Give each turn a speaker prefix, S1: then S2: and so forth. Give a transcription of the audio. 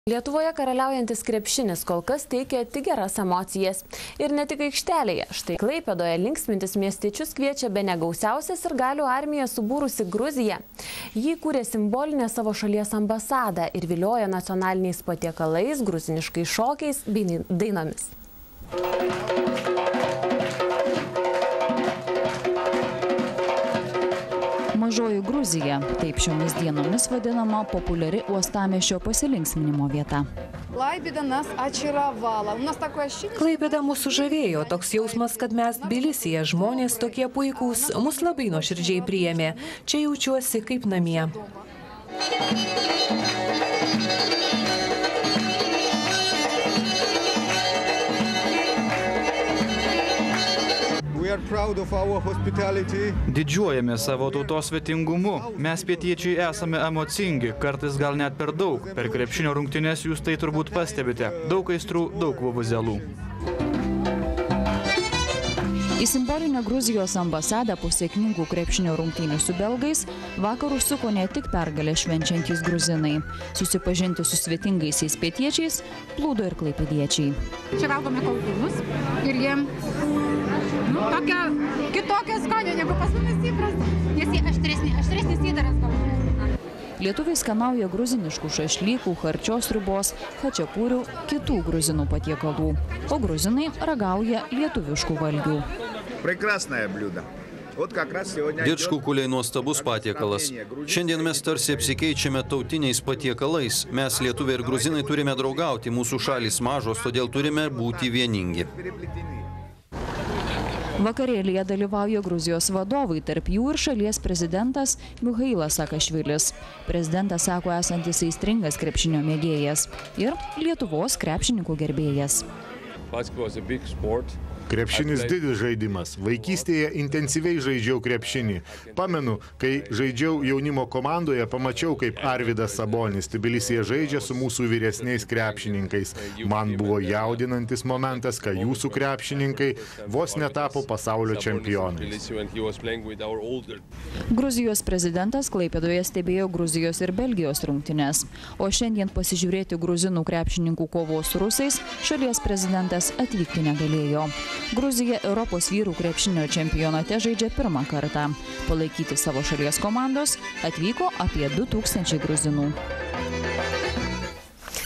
S1: Lietuvoje karaliaujantis krepšinis kol kas teikia tik geras emocijas. Ir ne tik aikštelėje. Štai Klaipėdoje linksmintis miestiečius kviečia bene gausiausias sirgalių armija subūrusi Gruzija. Ji kūrė simbolinę savo šalies ambasadą ir vilioja nacionaliniais patiekalais, gruziniškais šokiais bei dainomis.
S2: Mažoji Gruzija, taip šiomis dienomis vadinama populiari uostamiesčio pasilinksminimo vieta.
S3: Klaipėda mūsų žavėjo, toks jausmas, kad mes Tbilisyje, žmonės tokie puikūs, mus labai nuoširdžiai priėmė. Čia jaučiuosi kaip namie.
S4: Didžiuojame savo tautos svetingumu. Mes pietiečiai esame emocingi, kartais gal net per daug. Per krepšinio rungtynes jūs tai turbūt pastebite. Daug aistrų, daug vuvuzelų.
S2: Į simbolinę Gruzijos ambasadą po sėkmingų krepšinio rungtynių su belgais vakar užsuko ne tik pergalę švenčiantys gruzinai. Susipažinti su svetingaisiais pietiečiais plūdo ir klaipėdiečiai.
S5: Čia valgome kalkūnus ir jie tokia kitokia skonio negu pas mumis įprasta, nes jie aštresnis įdaras galbūt.
S2: Lietuviai skanauja gruziniškų šašlykų, charčios sriubos, chačiapurių, kitų gruzinų patiekalų, o gruzinai ragauja lietuviškų valgių.
S6: Didžkukuliai nuostabus patiekalas. Šiandien mes tarsi apsikeičiame tautiniais patiekalais. Mes lietuviai ir gruzinai turime draugauti, mūsų šalys mažos, todėl turime būti vieningi.
S2: Vakarėlyje dalyvauja Gruzijos vadovai, tarp jų ir šalies prezidentas Michailas Sakašvilis. Prezidentas sako esantis aistringas krepšinio mėgėjas ir Lietuvos krepšininkų gerbėjas.
S7: Krepšinis didis žaidimas. Vaikystėje intensyviai žaidžiau krepšinį. Pamenu, kai žaidžiau jaunimo komandoje, pamačiau, kaip Arvydas Sabonis Tbilisyje žaidžia su mūsų vyresniais krepšininkais. Man buvo jaudinantis momentas, kai jūsų krepšininkai vos netapo pasaulio čempionais.
S2: Gruzijos prezidentas Klaipėdoje stebėjo Gruzijos ir Belgijos rungtynes. O šiandien pasižiūrėti gruzinų krepšininkų kovos su rusais šalies prezidentas atvykti negalėjo. Gruzija Europos vyrų krepšinio čempionate žaidžia pirmą kartą. Palaikyti savo šalies komandos atvyko apie 2000 gruzinų.